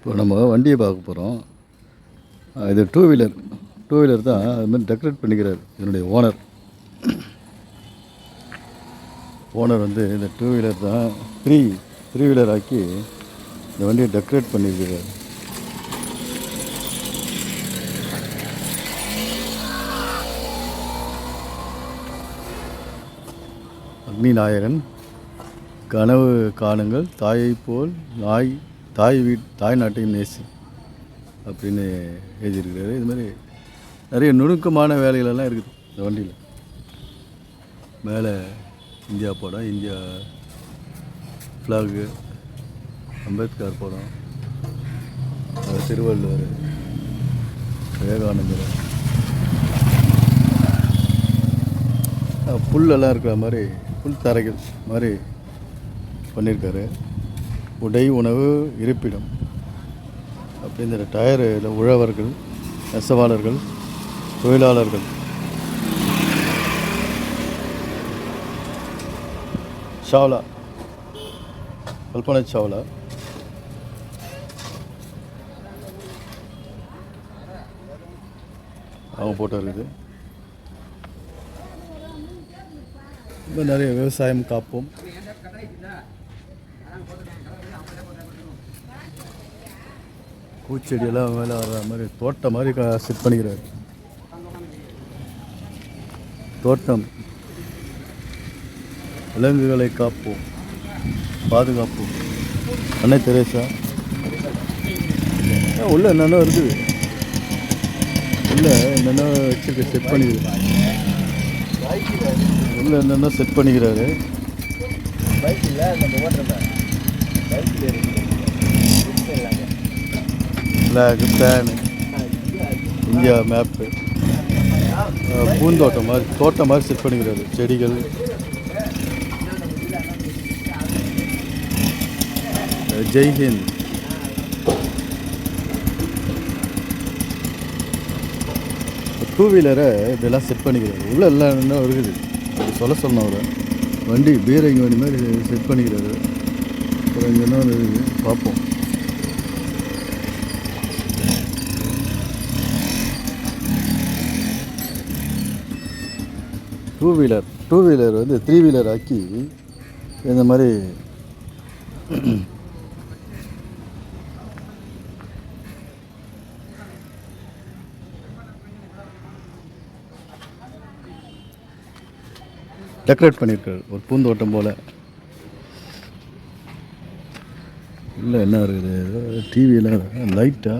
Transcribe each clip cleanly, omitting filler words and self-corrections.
இப்போ நம்ம வண்டியை பார்க்க போகிறோம். இது டூ வீலர் தான். அது மாதிரி டெக்கரேட் பண்ணிக்கிறார் இதனுடைய ஓனர் வந்து இந்த டூ வீலர் தான் த்ரீ வீலர் ஆக்கி இந்த வண்டியை டெக்கரேட் பண்ணியிருக்கிறார். அக்னி நாயகன் கனவு காணுங்கள் தாயை போல் தாய் நாட்டையும் நேசி அப்படின்னு எழுதியிருக்கிறாரு. இது மாதிரி நிறைய நுணுக்கமான வேலைகளெல்லாம் இருக்குது இந்த வண்டியில். மேலே இந்தியா படம், இந்தியா ஃப்ளாகு, அம்பேத்கர் படம், திருவள்ளுவர், விவேகானந்தர், புல்லெல்லாம் இருக்கிற மாதிரி புல் தரைகள் மாதிரி பண்ணியிருக்காரு. உடை, உணவு, இருப்பிடம் அப்படிங்கிற டயரில் உழவர்கள், நெசவாளர்கள், தொழிலாளர்கள், சாவ்லா, கல்பனா சாவ்லா, அவங்க போட்டோ இருக்குது. இப்போ நிறைய விவசாயம் காப்போம், பூச்செடியெல்லாம் மேலே வர்ற மாதிரி தோட்டம் மாதிரி செட் பண்ணிக்கிறார். தோட்டம், விலங்குகளை காப்போம், பாதுகாப்போம். அன்னை தெரேசா உள்ள என்னென்ன இருக்குது, உள்ள என்னென்ன வச்சுருக்க செட் பண்ணிக்கிறார். உள்ள என்னென்ன செட் பண்ணிக்கிறாரு. ஃப்ளாகு, ஃபேனு, இந்தியா மேப்பு, பூந்தோட்டம் மாதிரி தோட்டம் மாதிரி செட் பண்ணிக்கிறாரு. செடிகள், ஜெய்ஹிந்த், டூ வீலரை இதெல்லாம் செட் பண்ணிக்கிறாரு. உள்ள எல்லாம் என்ன இருக்குது அது சொன்னோம். அவர் வண்டி பீரங்கி வண்டி மாதிரி செட் பண்ணிக்கிறாரு. அப்புறம் இங்கே என்ன இருக்குது பார்ப்போம். டூ வீலர் வந்து த்ரீ வீலர் ஆக்கி இந்த மாதிரி டெக்கரேட் பண்ணியிருக்காரு. ஒரு பூந்தோட்டம் போல். இல்லை என்ன இருக்குது, டிவியில் லைட்டா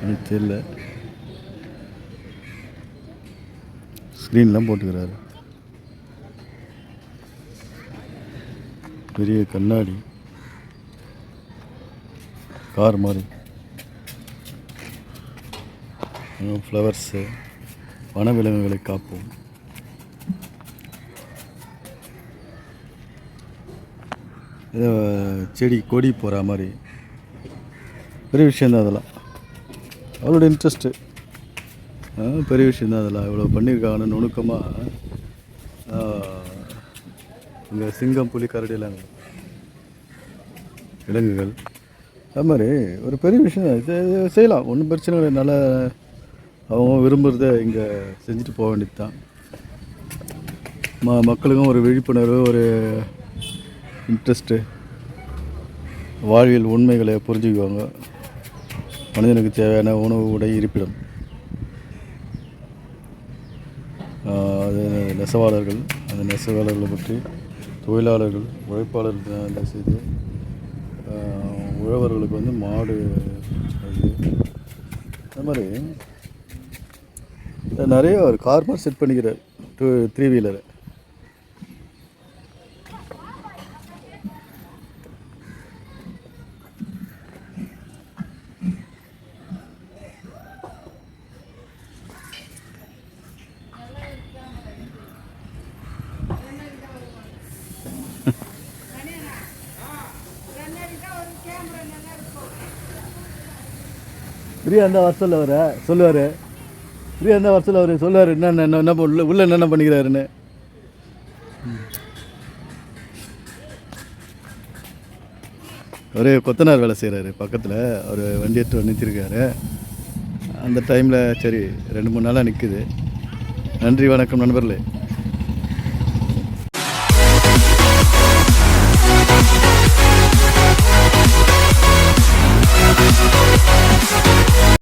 எனக்கு தெரியல, ஸ்க்ரீன்லாம் போட்டுக்கிறாரு. பெரிய கண்ணாடி கார் மாதிரி, ஃப்ளவர்ஸு, வனவிலங்குகளை காப்போம். ஏதோ செடி கொடி போகிற மாதிரி பெரிய விஷயந்தான் அதெல்லாம். அவளோட இன்ட்ரெஸ்ட்டு பெரிய விஷயந்தான் அதெல்லாம். இவ்வளோ பண்ணியிருக்காங்கன்னு நுணுக்கமாக. இங்கே சிங்கம், புலி, கரடியெல்லாம் விலங்குகள், அது மாதிரி ஒரு பெரிய விஷயம் செய்யலாம். ஒன்றும் பிரச்சனை இல்லை. நல்லா அவங்க விரும்புகிறத இங்கே செஞ்சுட்டு போக வேண்டியது தான். மக்களுக்கும் ஒரு விழிப்புணர்வு, ஒரு இன்ட்ரெஸ்ட்டு, வாழ்வியல் உண்மைகளை புரிஞ்சுக்குவாங்க. மனிதனுக்கு தேவையான உணவு, உடை, இருப்பிடம். அது நெசவாளர்கள், அந்த நெசவாளர்களை பற்றி, தொழிலாளர்கள், உழைப்பாளர்கள் அந்த செய்தி, உழவர்களுக்கு வந்து மாடு, அது மாதிரி நிறைய ஒரு கார் மாதிரி செட் பண்ணிக்கிறார் த்ரீ வீலரை. பிரியா இருந்தால் வர சொல்லுவார். பிரியா இருந்தால் வர சொல்லுவார் என்ன உள்ள என்னென்ன பண்ணிக்கிறாருன்னு. ஒரு கொத்தனார் வேலை செய்கிறாரு பக்கத்தில். அவர் வண்டி எடுத்து வந்து நிறுத்திருக்காரு. அந்த டைமில் சரி 2-3 நாளாக நிற்குது. நன்றி வணக்கம் நண்பர்களே.